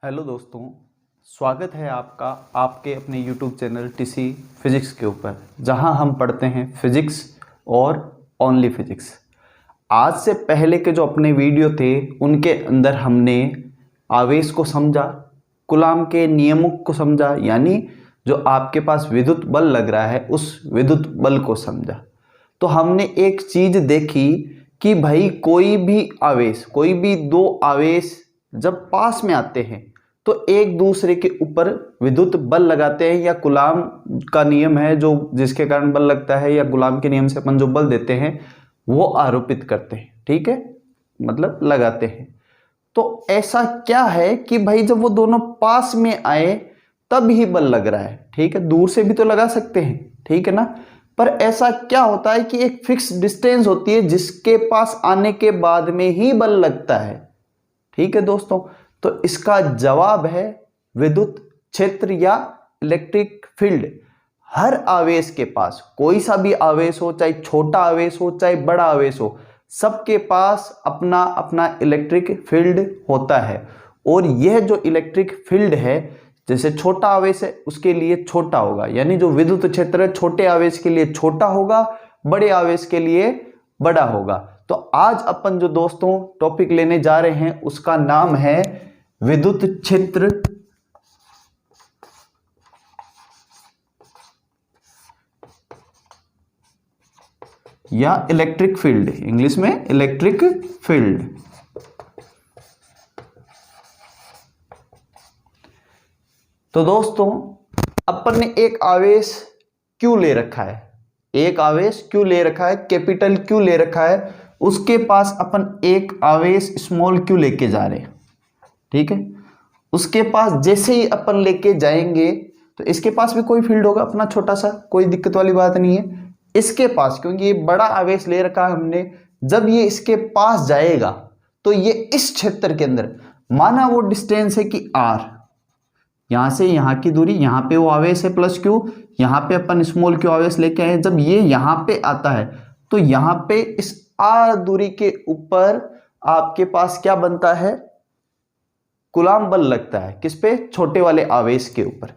Hello दोस्तों, स्वागत है आपका आपके अपने यूट्यूब चैनल टीसी फिजिक्स के ऊपर, जहां हम पढ़ते हैं फिजिक्स और ओनली फिजिक्स। आज से पहले के जो अपने वीडियो थे उनके अंदर हमने आवेश को समझा, कूलॉम के नियमों को समझा, यानी जो आपके पास विद्युत बल लग रहा है उस विद्युत बल को समझा। तो हमने एक चीज़ देखी कि भाई कोई भी दो आवेश जब पास में आते हैं तो एक दूसरे के ऊपर विद्युत बल लगाते हैं, या कूलॉम का नियम है जो जिसके कारण बल लगता है, या कूलॉम के नियम से अपन जो बल देते हैं वो आरोपित करते हैं। ठीक है, मतलब लगाते हैं। तो ऐसा क्या है कि भाई जब वो दोनों पास में आए तब ही बल लग रहा है। ठीक है, दूर से भी तो लगा सकते हैं, ठीक है ना। पर ऐसा क्या होता है कि एक फिक्स डिस्टेंस होती है जिसके पास आने के बाद में ही बल लगता है। ठीक है दोस्तों, तो इसका जवाब है विद्युत क्षेत्र या इलेक्ट्रिक फील्ड। हर आवेश के पास, कोई सा भी आवेश हो, चाहे छोटा आवेश हो चाहे बड़ा आवेश हो, सबके पास अपना अपना इलेक्ट्रिक फील्ड होता है। और यह जो इलेक्ट्रिक फील्ड है, जैसे छोटा आवेश है उसके लिए छोटा होगा, यानी जो विद्युत क्षेत्र है छोटे आवेश के लिए छोटा होगा, बड़े आवेश के लिए बड़ा होगा। तो आज अपन जो दोस्तों टॉपिक लेने जा रहे हैं उसका नाम है विद्युत क्षेत्र या इलेक्ट्रिक फील्ड, इंग्लिश में इलेक्ट्रिक फील्ड। तो दोस्तों अपन ने एक आवेश Q ले रखा है, कैपिटल Q ले रखा है, उसके पास अपन एक आवेश स्मॉल q लेके जा रहे हैं। ठीक है, उसके पास जैसे ही अपन लेके जाएंगे तो इसके पास भी कोई फील्ड होगा अपना छोटा सा, कोई दिक्कत वाली बात नहीं है। इसके पास, क्योंकि ये बड़ा आवेश ले रखा है हमने, जब ये इसके पास जाएगा तो ये इस क्षेत्र के अंदर, माना वो डिस्टेंस है कि r, यहां से यहां की दूरी, यहां पे वो आवेश है प्लस q, यहां पे अपन स्मॉल q आवेश लेके आए। जब ये यहां पे आता है तो यहां पे इस r दूरी के ऊपर आपके पास क्या बनता है, कूलॉम बल लगता है। किस पे? छोटे वाले आवेश के ऊपर।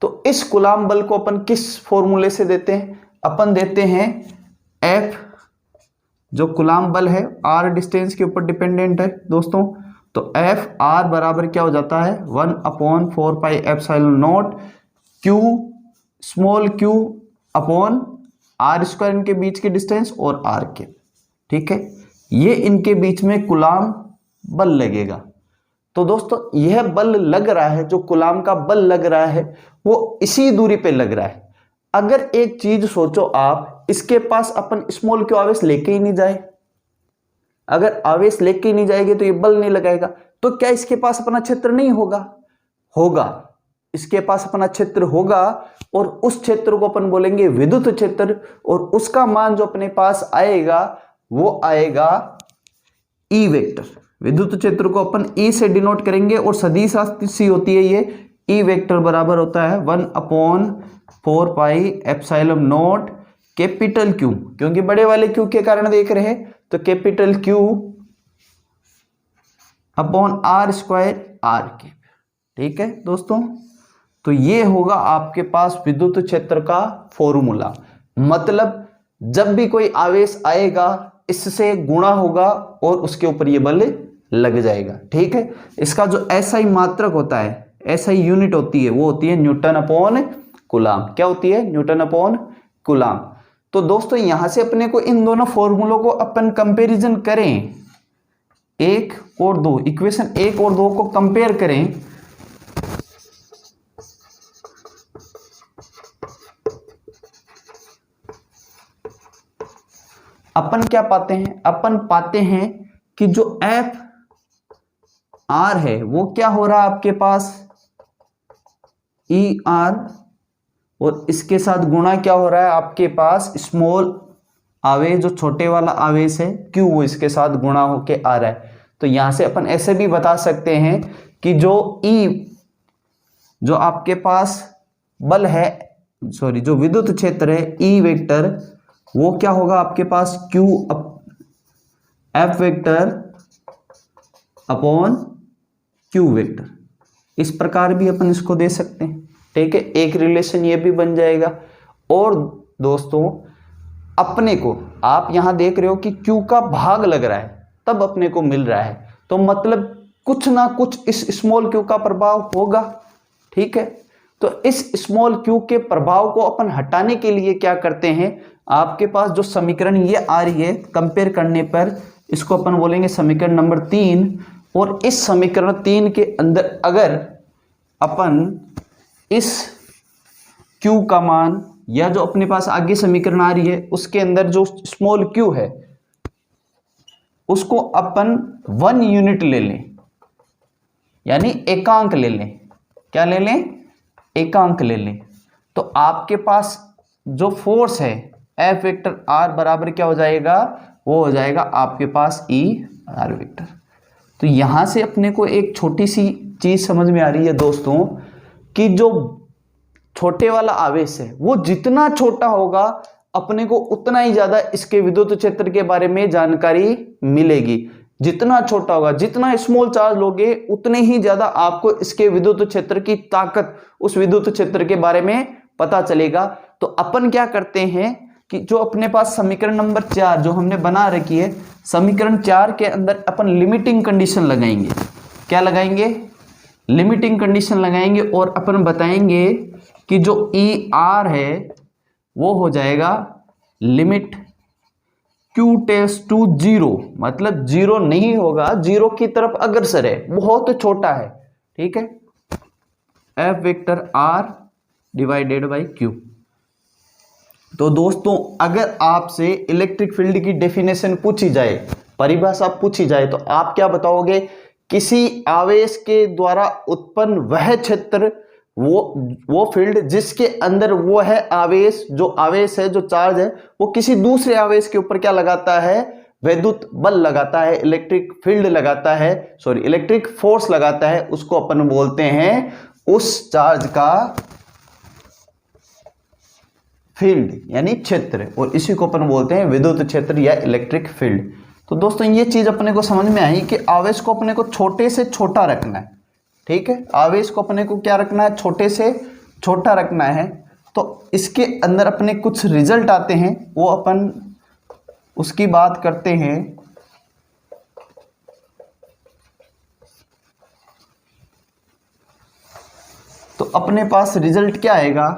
तो इस कूलॉम बल को अपन किस फॉर्मूले से देते हैं? अपन देते हैं F, जो कूलॉम बल है r डिस्टेंस के ऊपर डिपेंडेंट है दोस्तों। तो F r बराबर क्या हो जाता है, 1/4πε0 q small q upon r square, इनके बीच की डिस्टेंस और r के। ठीक है, ये इनके बीच में कूलॉम बल लगेगा। तो दोस्तों यह बल लग रहा है, जो कूलॉम का बल लग रहा है वो इसी दूरी पे लग रहा है। अगर एक चीज सोचो आप, इसके पास अपन स्मॉल q आवेश लेके ही नहीं जाए, अगर आवेश लेके ही नहीं जाएंगे तो ये बल नहीं लगाएगा, तो क्या इसके पास अपना क्षेत्र नहीं होगा? होगा, इसके पास अपना क्षेत्र होगा, और उस क्षेत्र को अपन बोलेंगे विद्युत क्षेत्र, और उसका मान जो अपने पास आएगा वो आएगा E वेक्टर। विद्युत क्षेत्र को अपन E से डिनोट करेंगे, और सदिश सी होती है ये। E वेक्टर बराबर होता है 1/4πε0 कैपिटल Q, क्योंकि बड़े वाले Q के कारण देख रहे हैं, तो capital Q upon r square r के। ठीक है दोस्तों, तो ये होगा आपके पास विद्युत क्षेत्र का फॉर्मूला। मतलब जब भी कोई आवेश आएगा इससे गुणा होगा और उसके ऊपर ये बल लग जाएगा। ठीक है, इसका जो SI मात्रक होता है, SI यूनिट होती है, वो होती है न्यूटन अपॉन कूलॉम। क्या होती है? Newton upon Coulomb. तो दोस्तों यहां से अपने को इन दोनों फॉर्मूलों को अपन कंपैरिजन करें, एक और दो, इक्वेशन 1 और 2 को कंपेयर करें, अपन क्या पाते हैं? अपन पाते हैं कि जो F R है वो क्या हो रहा है आपके पास, ER, और इसके साथ गुणा क्या हो रहा है आपके पास, स्मॉल आवेश जो छोटे वाला आवेश है Q, वो इसके साथ गुणा होके आ रहा है। तो यहां से अपन ऐसे भी बता सकते हैं कि जो E, जो आपके पास बल है, सॉरी, जो विद्युत क्षेत्र है E वेक्टर, वो क्या होगा आपके पास, Q F vector upon Q vector. इस प्रकार भी अपन इसको दे सकते हैं, ठीक है। एक रिलेशन ये भी बन जाएगा। और दोस्तों अपने को आप यहां देख रहे हो कि Q का भाग लग रहा है तब अपने को मिल रहा है, तो मतलब कुछ ना कुछ इस स्मॉल q का प्रभाव होगा, ठीक है। तो इस स्मॉल q के प्रभाव को अपन हटाने के लिए क्या करते हैं, आपके पास जो समीकरण ये आ रही है कंपेयर करने पर, इसको अपन बोलेंगे समीकरण नंबर 3। और इस समीकरण 3 के अंदर अगर अपन इस q का मान, या जो अपने पास आगे समीकरण आ रही है उसके अंदर जो स्मॉल q है उसको अपन 1 यूनिट ले लें, यानी एकांक ले लें। क्या ले लें? एकांक ले लें। तो आपके पास जो फोर्स है F वेक्टर R बराबर क्या हो जाएगा, वो हो जाएगा आपके पास E R वेक्टर। तो यहां से अपने को एक छोटी सी चीज समझ में आ रही है दोस्तों कि जो छोटे वाला आवेश है वो जितना छोटा होगा अपने को उतना ही ज्यादा इसके विद्युत क्षेत्र के बारे में जानकारी मिलेगी। जितना छोटा होगा, जितना स्मॉल चार्ज लोगे उतने ही ज्यादा आपको इसके विद्युत क्षेत्र की ताकत, उस विद्युत क्षेत्र के बारे में पता चलेगा। तो अपन क्या करते हैं कि जो अपने पास समीकरण नंबर 4 जो हमने बना रखी है, समीकरण 4 के अंदर अपन लिमिटिंग कंडीशन लगाएंगे। क्या लगाएंगे? लिमिटिंग कंडीशन लगाएंगे और अपन बताएंगे कि जो ई आर है वो हो जाएगा लिमिट Q टेंड्स टू 0, मतलब 0 नहीं होगा, 0 की तरफ अग्रसर है, बहुत छोटा है, ठीक है। F vector R divided by Q। तो दोस्तों अगर आपसे इलेक्ट्रिक फील्ड की डेफिनेशन पूछी जाए, परिभाषा पूछी जाए, तो आप क्या बताओगे? किसी आवेश के द्वारा उत्पन्न वह क्षेत्र, वो फील्ड जिसके अंदर वो है आवेश, जो आवेश है, जो चार्ज है, वो किसी दूसरे आवेश के ऊपर क्या लगाता है? वैद्युत बल लगाता है, इलेक्ट्रिक फील्ड लगाता है, सॉरी इलेक्ट्रिक फोर्स लगाता है, उसको अपन बोलते हैं उस चार्ज का फील्ड यानी क्षेत्र, और इसी को अपन बोलते हैं विद्युत क्षेत्र या इलेक्ट्रिक फील्ड। तो दोस्तों ये चीज अपने को समझ में आई कि आवेश को अपने को छोटे से छोटा रखना है, ठीक है। आवेश को अपने को क्या रखना है? छोटे से छोटा रखना है। तो इसके अंदर अपने कुछ रिजल्ट आते हैं, वो अपन उसकी बात करते हैं। तो अपने पास रिजल्ट क्या आएगा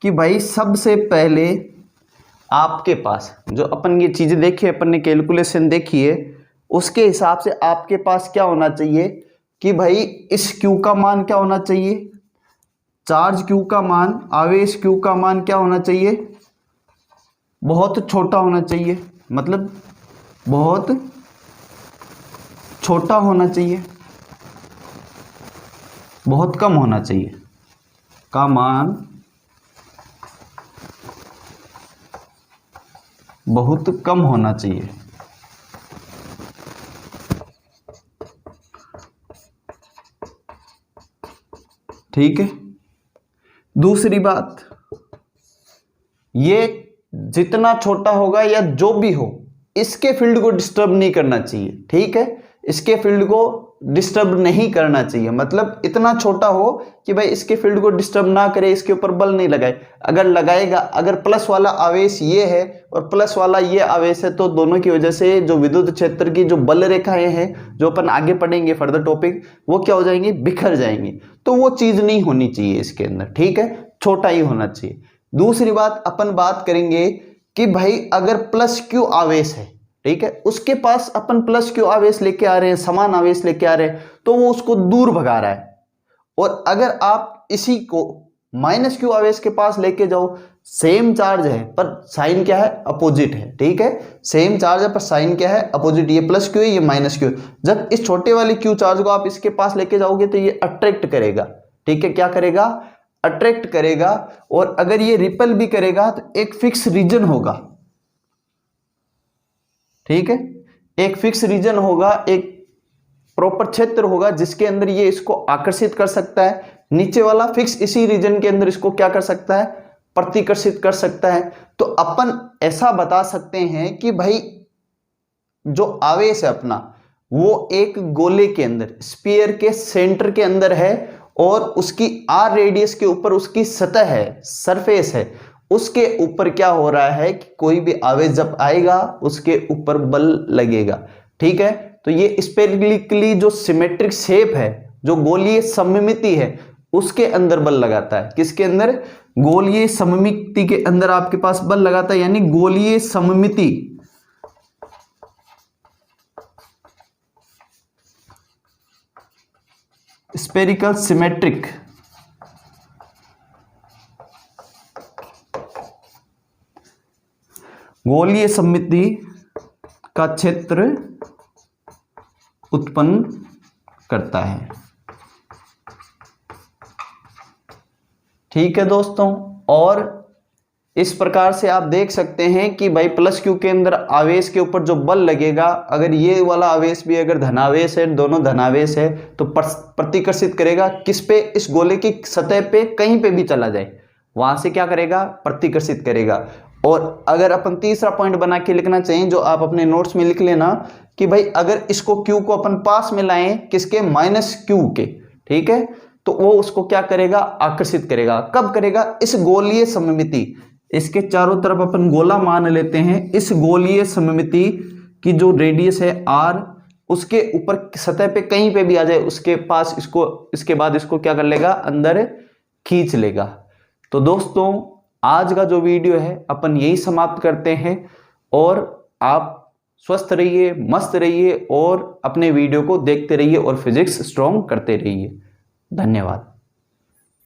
कि भाई सबसे पहले आपके पास जो अपन ये चीजें देखी, अपन ने कैलकुलेशन देखी है, उसके हिसाब से आपके पास क्या होना चाहिए कि भाई इस Q का मान क्या होना चाहिए? चार्ज Q का मान, आवेश Q का मान क्या होना चाहिए? बहुत छोटा होना चाहिए, मतलब बहुत छोटा होना चाहिए, बहुत कम होना चाहिए, का मान बहुत कम होना चाहिए। ठीक है। दूसरी बात, ये जितना छोटा होगा या जो भी हो, इसके फील्ड को डिस्टर्ब नहीं करना चाहिए, ठीक है। इसके फील्ड को डिस्टर्ब नहीं करना चाहिए, मतलब इतना छोटा हो कि भाई इसके फील्ड को डिस्टर्ब ना करे, इसके ऊपर बल नहीं लगाए। अगर लगाएगा, अगर प्लस वाला आवेश ये है और प्लस वाला ये आवेश है, तो दोनों की वजह से जो विद्युत क्षेत्र की जो बल रेखाएं हैं, जो अपन आगे पढ़ेंगे फर्दर टॉपिक, वो क्या हो जाएंगी? बिखर जाएंगी। तो वो चीज नहीं होनी चाहिए इसके अंदर, ठीक है, छोटा ही होना चाहिए। दूसरी बात अपन बात करेंगे कि भाई अगर प्लस Q आवेश है, ठीक है, उसके पास अपन प्लस Q आवेश लेके आ रहे हैं, समान आवेश लेके आ रहे हैं, तो वो उसको दूर भगा रहा है। और अगर आप इसी को माइनस Q आवेश के पास लेके जाओ, सेम चार्ज है पर साइन क्या है? अपोजिट है, ठीक है। सेम चार्ज है पर साइन क्या है? अपोजिट। ये प्लस Q है, ये माइनस Q। जब इस छोटे वाली Q चार्ज को आप इसके पास लेके जाओगे तो ये अट्रैक्ट करेगा, ठीक है। क्या करेगा? अट्रैक्ट करेगा। और अगर ये रिपल भी करेगा तो एक फिक्स रीजन होगा, ठीक है, एक फिक्स रीजन होगा, एक प्रॉपर क्षेत्र होगा जिसके अंदर ये इसको आकर्षित कर सकता है। नीचे वाला फिक्स इसी रीजन के अंदर इसको क्या कर सकता है? प्रतिकर्षित कर सकता है। तो अपन ऐसा बता सकते हैं कि भाई जो आवेश है अपना, वो एक गोले के अंदर, स्फीयर के सेंटर के अंदर है, और उसकी आर रेडियस के ऊपर उसकी सतह है, सरफेस है, उसके ऊपर क्या हो रहा है कि कोई भी आवेश जब आएगा उसके ऊपर बल लगेगा। ठीक है, तो ये स्फेरिकली जो सिमेट्रिक शेप है, जो गोलीय सममिति है, उसके अंदर बल लगाता है। किसके अंदर? गोलीय सममिति के अंदर आपके पास बल लगाता है, यानी गोलीय सममिति। स्फेरिकल सिमेट्रिक गोलीय सममिति का क्षेत्र उत्पन्न करता है। ठीक है दोस्तों, और इस प्रकार से आप देख सकते हैं कि भाई प्लस क्यू के अंदर आवेश के ऊपर जो बल लगेगा, अगर ये वाला आवेश भी अगर धनावेश है, दोनों धनावेश है, तो प्रतिकर्षित करेगा किस पे? इस गोले की सतह पे कहीं पे भी चला जाए वहां से क्या करेगा? प्रतिकर्षित करेगा। और अगर अपन तीसरा पॉइंट बना के लिखना चाहिए, जो आप अपने नोट्स में लिख लेना कि भाई अगर इसको क्यू को अपन पास में लाएं, किसके? माइनस क्यू के। ठीक है, तो वो उसको क्या करेगा? आकर्षित करेगा। कब करेगा? इस गोलीय सममिति, इसके चारों तरफ अपन गोला मान लेते हैं, इस गोलीय सममिति की जो रेडियस है r, उसके ऊपर सतह पे कहीं पे भी आ जाए उसके पास, इसको इसके बाद इसको क्या कर लेगा? अंदर खींच लेगा। तो दोस्तों आज का जो वीडियो है अपन यही समाप्त करते हैं, और आप स्वस्थ रहिए, मस्त रहिए, और अपने वीडियो को देखते रहिए और फिजिक्स स्ट्रॉन्ग करते रहिए। धन्यवाद।